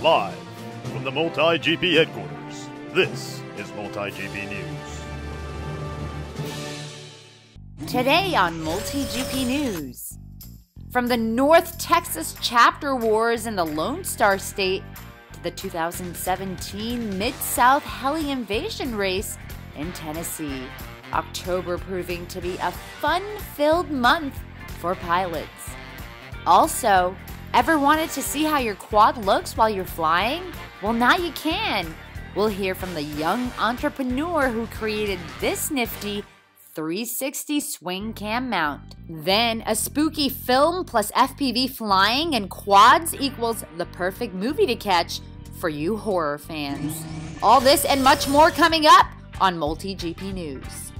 Live from the MultiGP headquarters, this is MultiGP News. Today on MultiGP News, from the North Texas chapter wars in the Lone Star State to the 2017 Mid-South Heli Invasion race in Tennessee, October proving to be a fun-filled month for pilots. Also, ever wanted to see how your quad looks while you're flying? Well, now you can. We'll hear from the young entrepreneur who created this nifty 360 swing cam mount. Then, a spooky film plus FPV flying and quads equals the perfect movie to catch for you horror fans. All this and much more coming up on MultiGP News.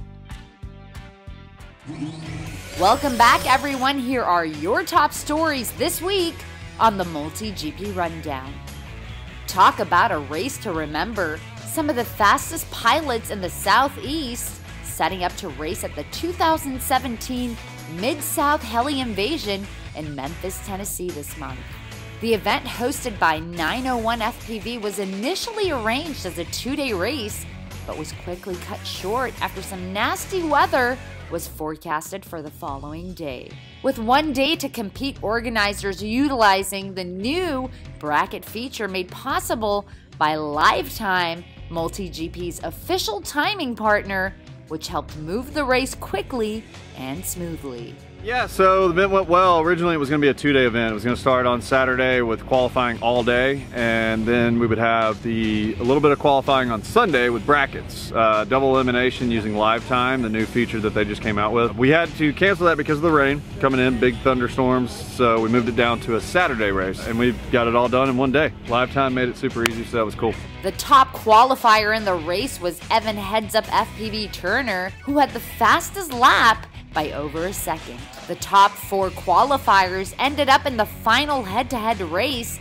Welcome back, everyone. Here are your top stories this week on the MultiGP Rundown. Talk about a race to remember. Some of the fastest pilots in the Southeast setting up to race at the 2017 Mid-South Heli Invasion in Memphis, Tennessee this month. The event, hosted by 901 FPV, was initially arranged as a two-day race, but was quickly cut short after some nasty weather was forecasted for the following day. With one day to compete, organizers utilizing the new bracket feature made possible by Lifetime, MultiGP's official timing partner, which helped move the race quickly and smoothly. Yeah, so the event went well. Originally it was going to be a two-day event. It was going to start on Saturday with qualifying all day, and then we would have a little bit of qualifying on Sunday with brackets. Double elimination using Lifetime, the new feature that they just came out with. We had to cancel that because of the rain coming in, big thunderstorms, so we moved it down to a Saturday race, and we got it all done in one day. Lifetime made it super easy, so that was cool. The top qualifier in the race was Evan Heads Up FPV Turner, who had the fastest lap by over a second. The top four qualifiers ended up in the final head-to-head race.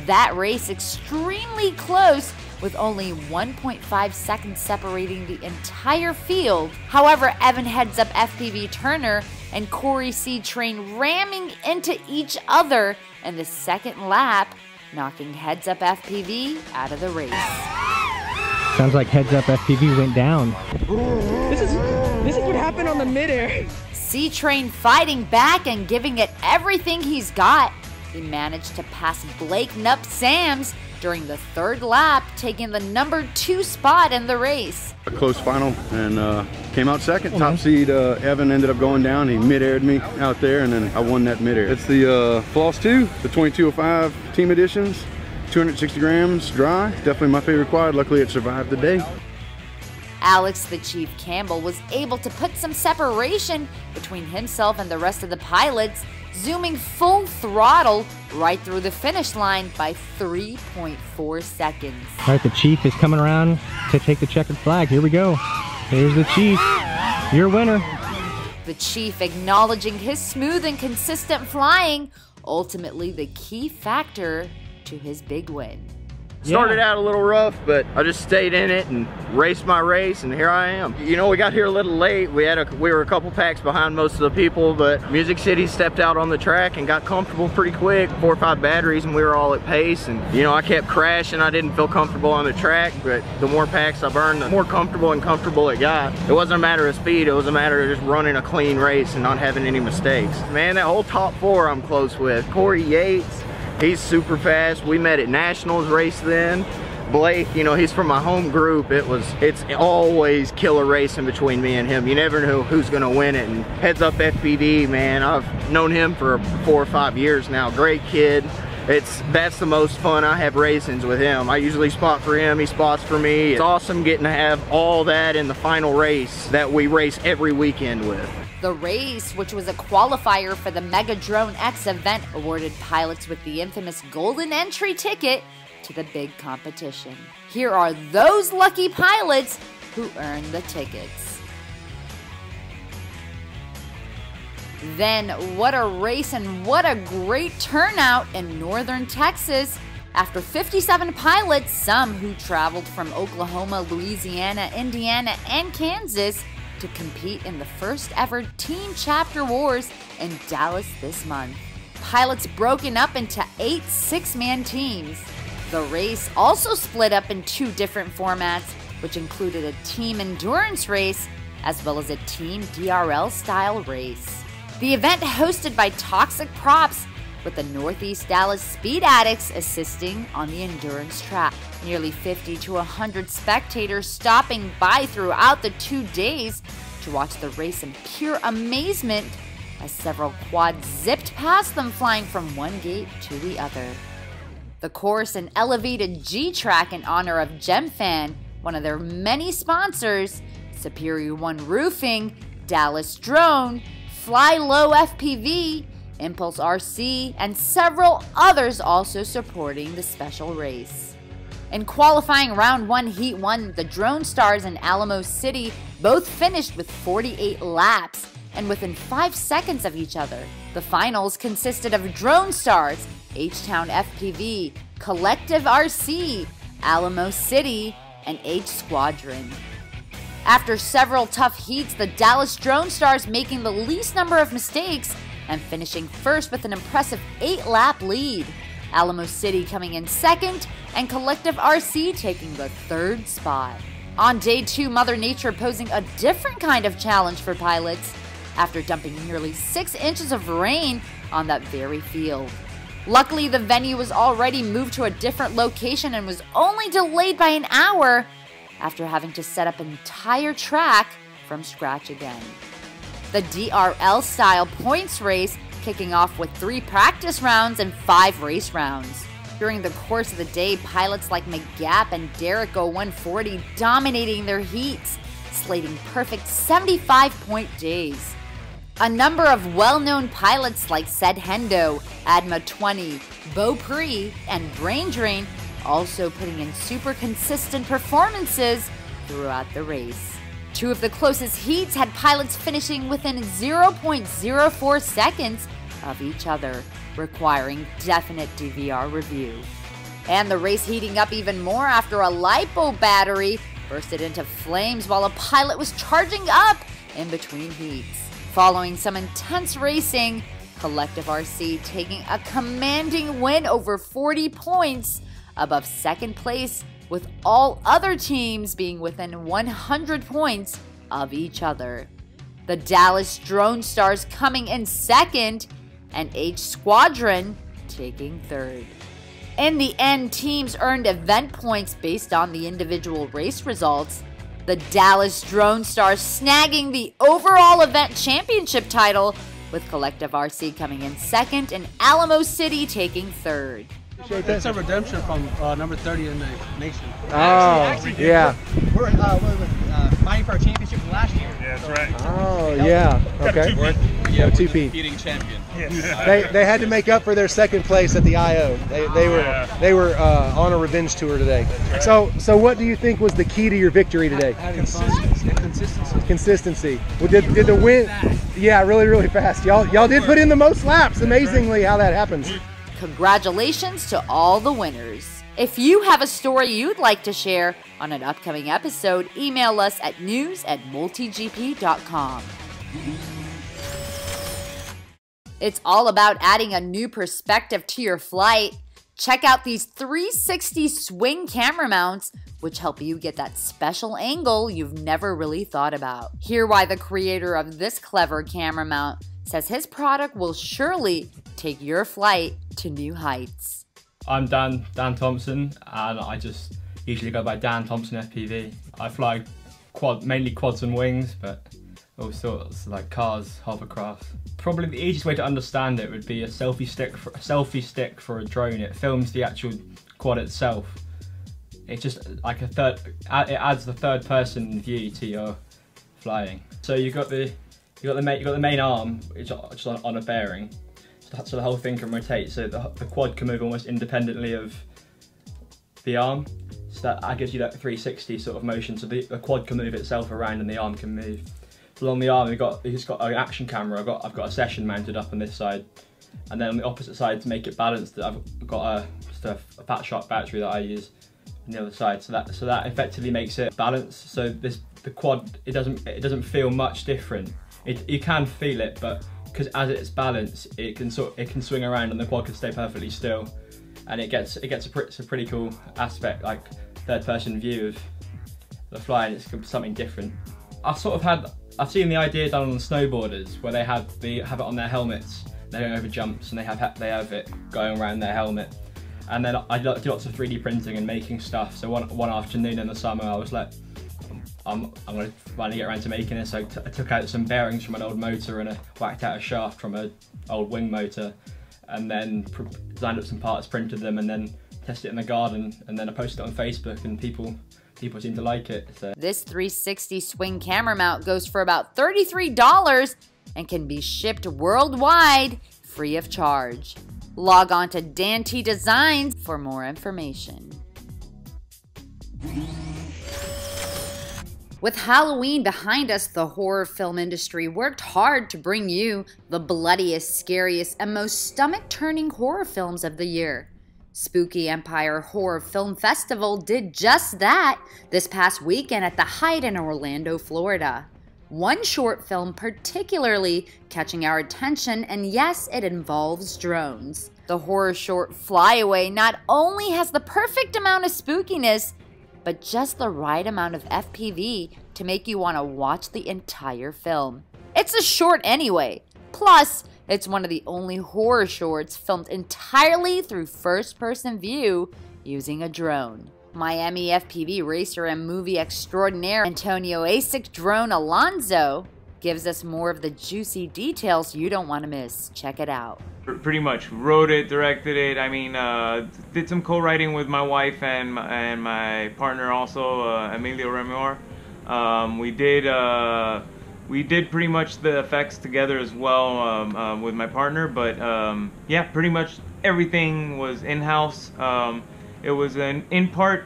That race extremely close, with only 1.5 seconds separating the entire field. However, Evan Heads Up FPV Turner and Corey C. Train ramming into each other in the second lap, knocking Heads Up FPV out of the race. Sounds like Heads Up FPV went down. This is what happened on the midair. C-Train fighting back and giving it everything he's got. He managed to pass Blake Nup Sams during the third lap, taking the number 2 spot in the race. A close final and came out second. Top seed Evan ended up going down. He mid-aired me out there, and then I won that mid-air. It's the Floss 2, the 2205 team editions, 260 grams dry. Definitely my favorite quad. Luckily it survived the day. Alex the Chief Campbell was able to put some separation between himself and the rest of the pilots, zooming full throttle right through the finish line by 3.4 seconds. All right, the Chief is coming around to take the checkered flag. Here we go. Here's the Chief, your winner. The Chief acknowledging his smooth and consistent flying, ultimately the key factor to his big win. Started out a little rough, but I just stayed in it and raced my race, and here I am. You know, we got here a little late. We were a couple packs behind most of the people, but Music City stepped out on the track and got comfortable pretty quick. 4 or 5 batteries, and we were all at pace. And you know, I kept crashing. I didn't feel comfortable on the track, but the more packs I burned, the more comfortable it got. It wasn't a matter of speed. It was a matter of just running a clean race and not having any mistakes. Man, that whole top 4 I'm close with. Corey Yates. He's super fast. We met at Nationals race then. Blake, you know, he's from my home group. It's always killer racing between me and him. You never know who's gonna win it. And Heads Up FPV, man, I've known him for 4 or 5 years now. Great kid. That's the most fun I have racings with him. I usually spot for him, he spots for me. It's awesome getting to have all that in the final race that we race every weekend with. The race, which was a qualifier for the Mega Drone X event, awarded pilots with the infamous golden entry ticket to the big competition. Here are those lucky pilots who earned the tickets. Then, what a race and what a great turnout in northern Texas. After 57 pilots, some who traveled from Oklahoma, Louisiana, Indiana, and Kansas, to compete in the first ever Team Chapter Wars in Dallas this month. Pilots broken up into 8 six-man teams. The race also split up in 2 different formats, which included a team endurance race as well as a team DRL style race. The event hosted by Toxic Props, with the Northeast Dallas Speed Addicts assisting on the endurance track. Nearly 50 to 100 spectators stopping by throughout the 2 days to watch the race in pure amazement as several quads zipped past them, flying from one gate to the other. The course and elevated G-Track in honor of GemFan, one of their many sponsors, Superior One Roofing, Dallas Drone, Fly Low FPV, Impulse RC, and several others also supporting the special race. In qualifying round 1, heat 1, the Drone Stars in Alamo City both finished with 48 laps and within 5 seconds of each other. The finals consisted of Drone Stars, H-Town FPV, Collective RC, Alamo City, and H Squadron. After several tough heats, the Dallas Drone Stars making the least number of mistakes and finishing first with an impressive 8-lap lead. Alamo City coming in second, and Collective RC taking the 3rd spot. On day 2, Mother Nature posing a different kind of challenge for pilots after dumping nearly 6 inches of rain on that very field. Luckily, the venue was already moved to a different location and was only delayed by an hour after having to set up an entire track from scratch again. The DRL style points race kicking off with 3 practice rounds and 5 race rounds. During the course of the day, pilots like McGap and Derek go 140 dominating their heats, slating perfect 75-point days. A number of well-known pilots like Sed Hendo, Adma 20, Beau Pre, and Brain Drain also putting in super consistent performances throughout the race. 2 of the closest heats had pilots finishing within 0.04 seconds of each other, requiring definite DVR review. And the race heating up even more after a LiPo battery bursted into flames while a pilot was charging up in between heats. Following some intense racing, Collective RC taking a commanding win over 40 points above 2nd place, with all other teams being within 100 points of each other. The Dallas Drone Stars coming in 2nd, and H Squadron taking 3rd. In the end, teams earned event points based on the individual race results, the Dallas Drone Stars snagging the overall event championship title, with Collective RC coming in 2nd and Alamo City taking 3rd. It's a redemption from number 30 in the nation. Oh, yeah. We're fighting for our championship from last year. Yeah, that's right. Oh, yeah. Okay. We're the defeating champion. Yes. They had to make up for their 2nd place at the IO. They were on a revenge tour today. Right. So what do you think was the key to your victory today? Consistency. Consistency. Well, did the win? Yeah, really fast. Y'all did put in the most laps. Amazingly, how that happens. Congratulations to all the winners. If you have a story you'd like to share on an upcoming episode, email us at news@multigp.com. It's all about adding a new perspective to your flight. Check out these 360 swing camera mounts, which help you get that special angle you've never really thought about. Hear why the creator of this clever camera mount says his product will surely take your flight to new heights. I'm Dan Thompson, and I just usually go by Dan Thompson FPV. I fly mainly quads and wings, but all sorts like cars, hovercrafts. Probably the easiest way to understand it would be a selfie stick for a drone. It films the actual quad itself. It's just like it adds the 3rd person view to your flying. So you got the main arm, which is on a bearing, so the whole thing can rotate. So the quad can move almost independently of the arm. So that gives you that 360 sort of motion. So the quad can move itself around and the arm can move. So along the arm, it's got an action camera. I've got a session mounted up on this side, and then on the opposite side to make it balanced, I've got just a Fat Shark battery that I use on the other side. So that effectively makes it balanced. So the quad, it doesn't feel much different. You can feel it, but because as it's balanced, it can swing around and the quad can stay perfectly still. and it gets a pretty cool aspect, like third-person view of the fly, and it's something different. I've seen the idea done on the snowboarders where they have it on their helmets. They're going over jumps and they have it going around their helmet. And then I do lots of 3D printing and making stuff. So one afternoon in the summer, I was like, I'm going to finally get around to making this. So I took out some bearings from an old motor and whacked out a shaft from an old wing motor, and then designed up some parts, printed them, and then tested it in the garden. And then I posted it on Facebook, and people seem to like it. So. This 360 swing camera mount goes for about $33 and can be shipped worldwide free of charge. Log on to Dan T Designs for more information. With Halloween behind us, the horror film industry worked hard to bring you the bloodiest, scariest, and most stomach-turning horror films of the year. Spooky Empire Horror Film Festival did just that this past weekend at the Hyde in Orlando, Florida. One short film particularly catching our attention, and yes, it involves drones. The horror short Flyaway not only has the perfect amount of spookiness, but just the right amount of FPV to make you want to watch the entire film. It's a short anyway. Plus, it's one of the only horror shorts filmed entirely through first-person view using a drone. Miami FPV racer and movie extraordinaire Antonio Asic Drone Alonso gives us more of the juicy details you don't want to miss. Check it out. Pretty much wrote it, directed it. I mean, did some co-writing with my wife and my partner also, Emilio Remor. We did pretty much the effects together as well with my partner, but yeah, pretty much everything was in-house. It was in part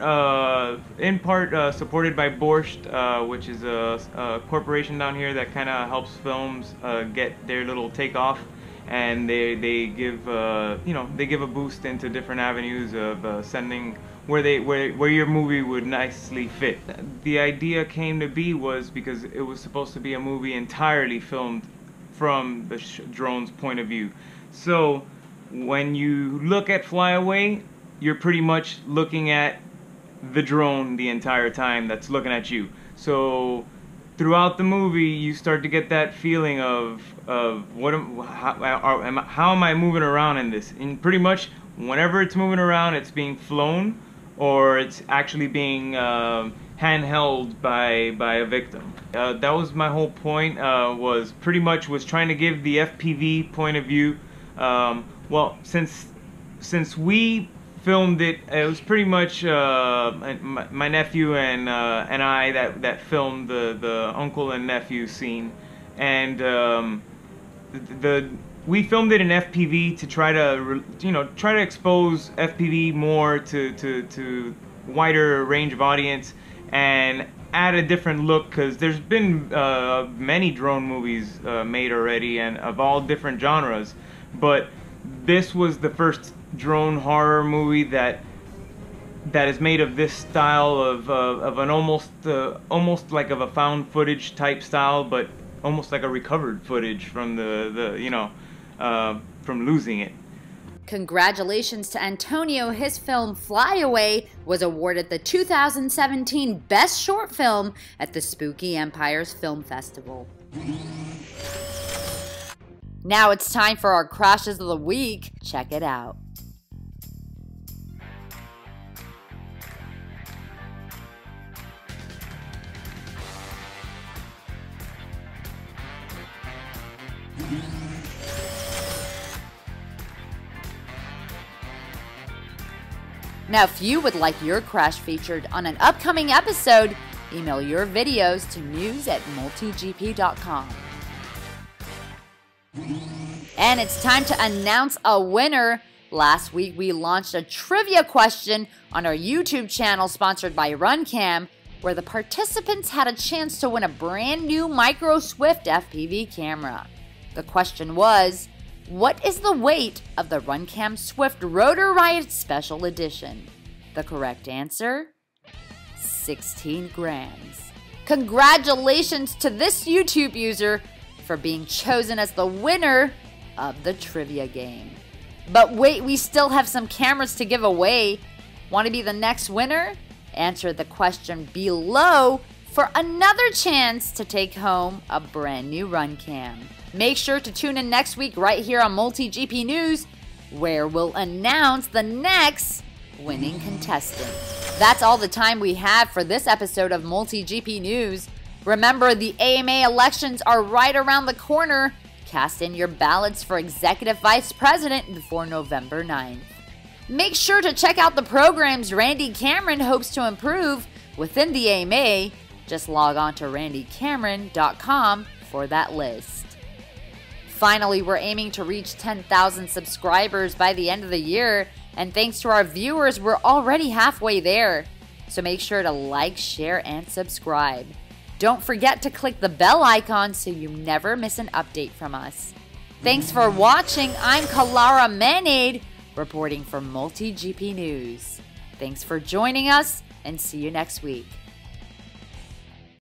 supported by Borscht, which is a corporation down here that kind of helps films get their little takeoff, and they give they give a boost into different avenues of sending where your movie would nicely fit. The idea came to be was because it was supposed to be a movie entirely filmed from the drone's point of view. So when you look at Flyaway, you're pretty much looking at the drone the entire time that's looking at you. So throughout the movie, you start to get that feeling of how am I moving around in this? And pretty much whenever it's moving around, it's being flown or it's actually being handheld by a victim. That was my whole point. Was trying to give the FPV point of view. Well, since we filmed it, it was pretty much my nephew and I that filmed the uncle and nephew scene, and we filmed it in FPV to try to expose FPV more to wider range of audience and add a different look, because there's been many drone movies made already and of all different genres, but this was the first drone horror movie that is made of this style of an almost like of a found footage type style, but almost like a recovered footage from from losing it. Congratulations to Antonio. His film Flyaway was awarded the 2017 Best Short Film at the Spooky Empires Film Festival. Now it's time for our crashes of the week. Check it out. Now, if you would like your crash featured on an upcoming episode, email your videos to news@multigp.com. And it's time to announce a winner. Last week, we launched a trivia question on our YouTube channel sponsored by RunCam, where the participants had a chance to win a brand new Micro Swift FPV camera. The question was, what is the weight of the RunCam Swift Rotor Riot Special Edition? The correct answer? 16 grams. Congratulations to this YouTube user for being chosen as the winner of the trivia game. But wait, we still have some cameras to give away. Want to be the next winner? Answer the question below for another chance to take home a brand new run cam. Make sure to tune in next week right here on MultiGP News, where we'll announce the next winning contestant. That's all the time we have for this episode of MultiGP News. Remember, the AMA elections are right around the corner. Cast in your ballots for Executive Vice President before November 9th. Make sure to check out the programs Randy Cameron hopes to improve within the AMA. Just log on to randycameron.com for that list. Finally, we're aiming to reach 10,000 subscribers by the end of the year, and thanks to our viewers, we're already halfway there. So make sure to like, share, and subscribe. Don't forget to click the bell icon so you never miss an update from us. Thanks for watching. I'm Kalara Manade, reporting for MultiGP News. Thanks for joining us, and see you next week.